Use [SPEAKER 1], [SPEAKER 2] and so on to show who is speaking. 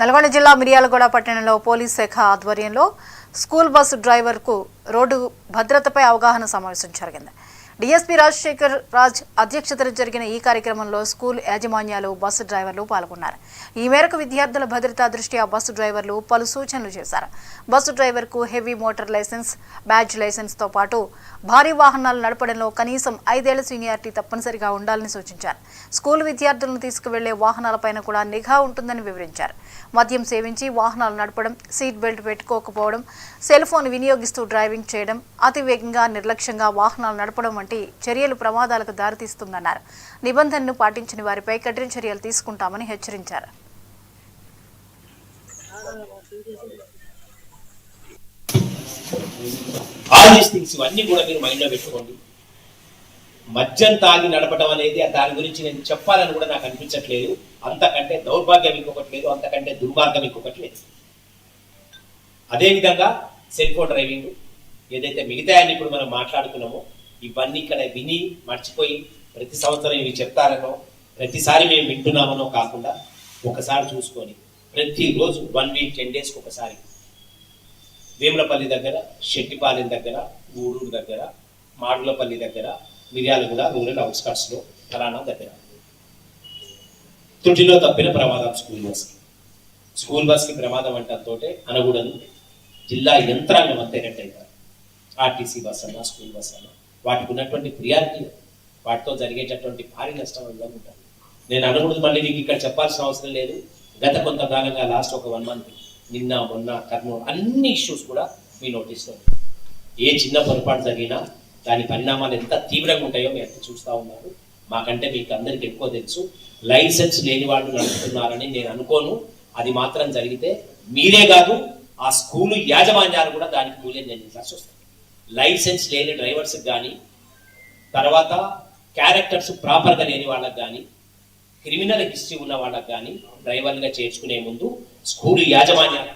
[SPEAKER 1] నల్గొండ జిల్లా మిర్యాలగూడ పట్టణంలో పోలీస్ శాఖ ఆధ్వర్యంలో స్కూల్ బస్సు డ్రైవర్కు రోడ్డు భద్రతపై అవగాహన సమావేశం జరిగింది. డీఎస్పీ రాజశేఖర్ రాజ్ అధ్యక్షతన జరిగిన ఈ కార్యక్రమంలో స్కూల్ యాజమాన్యాలు, బస్సు డ్రైవర్లు పాల్గొన్నారు. ఈ మేరకు విద్యార్థుల భద్రతా దృష్ట్యా బస్సు డ్రైవర్లు పలు సూచనలు చేశారు. బస్సు డ్రైవర్కు హెవీ మోటార్ లైసెన్స్, బ్యాడ్జ్ లైసెన్స్తో పాటు భారీ వాహనాలు నడపడంలో కనీసం 5 ఏళ్ల సీనియారిటీ తప్పనిసరిగా ఉండాలని సూచించారు. స్కూల్ విద్యార్థులను తీసుకువెళ్లే వాహనాలపైన కూడా నిఘా ఉంటుందని వివరించారు. మద్యం సేవించి వాహనాలు నడపడం, సీట్ బెల్ట్ పెట్టుకోకపోవడం, సెల్ ఫోన్ వినియోగిస్తూ డ్రైవింగ్ చేయడం, అతివేగంగా నిర్లక్ష్యంగా వాహనాలు నడపడం వంటి చర్యలు ప్రమాదాలకు దారితీస్తుందన్నారు. నిబంధనను పాటించని వారిపై కఠిన చర్యలు తీసుకుంటామని హెచ్చరించారు.
[SPEAKER 2] ఇవన్నీ కూడా మీరు మైండ్ లో పెట్టుకోండి. మద్యం తాగి నడపడం అనేది దాని గురించి నేను చెప్పాలని కూడా నాకు అనిపించట్లేదు. అంతకంటే దౌర్భాగ్యం ఇంకొకటి లేదు, అంతకంటే దుర్మార్గం ఇంకొకటి లేదు. అదేవిధంగా సెల్ ఫోన్ డ్రైవింగ్ ఏదైతే మిగతాయని ఇప్పుడు మనం మాట్లాడుకున్నామో ఇవన్నీ ఇక్కడ విని మర్చిపోయి ప్రతి సంవత్సరం ఇవి చెప్తారనో, ప్రతిసారి మేము వింటున్నామనో కాకుండా ఒకసారి చూసుకొని ప్రతిరోజు 1 వీక్ 10 డేస్కి ఒకసారి వేములపల్లి దగ్గర, శెట్టిపాలెం దగ్గర, గూడూరు దగ్గర, మాడులపల్లి దగ్గర, మిర్యాలగూడ రూరల్ అవుట్స్కట్స్లో, ఫలానా దగ్గర త్రుటిలో తప్పిన ప్రమాదం స్కూల్ బస్కి ప్రమాదం అంటతో అనకూడదు. జిల్లా యంత్రాంగం అంతా ఎరెక్ట్ అవుతారు. ఆర్టీసీ బస్ అన్నా, స్కూల్ బస్ అన్నా, వాటికి ఉన్నటువంటి ప్రియారిటీ, వాటితో జరిగేటటువంటి భారీ నష్టం ఇవన్నీ ఉంటుంది. నేను అనకూడదు, మళ్ళీ మీకు ఇక్కడ చెప్పాల్సిన అవసరం లేదు. గత కొంతకాలంగా లాస్ట్ ఒక 1 మంత్ నిన్న మొన్న కర్నూలు అన్ని ఇష్యూస్ కూడా మీ నోటీస్లో ఏ చిన్న పొరపాటు జరిగినా దాని పరిణామాలు ఎంత తీవ్రంగా ఉంటాయో మీరు ఎంత చూస్తూ ఉన్నారు. మాకంటే మీకు అందరికి ఎక్కువ తెలుసు. లైసెన్స్ లేని వాళ్ళు నడుపుతున్నారని నేను అనుకోను. అది మాత్రం జరిగితే మీరే కాదు, ఆ స్కూలు యాజమాన్యాలు కూడా దానికి మూల్యం చెల్లించాల్సి వస్తుంది. లైసెన్స్ లేని డ్రైవర్స్కి కానీ, తర్వాత క్యారెక్టర్స్ ప్రాపర్గా లేని వాళ్ళకి కానీ, క్రిమినల్ హిస్టరీ ఉన్న వాళ్ళకి కానీ డ్రైవర్లుగా చేర్చుకునే ముందు స్కూలు యాజమాన్యాలు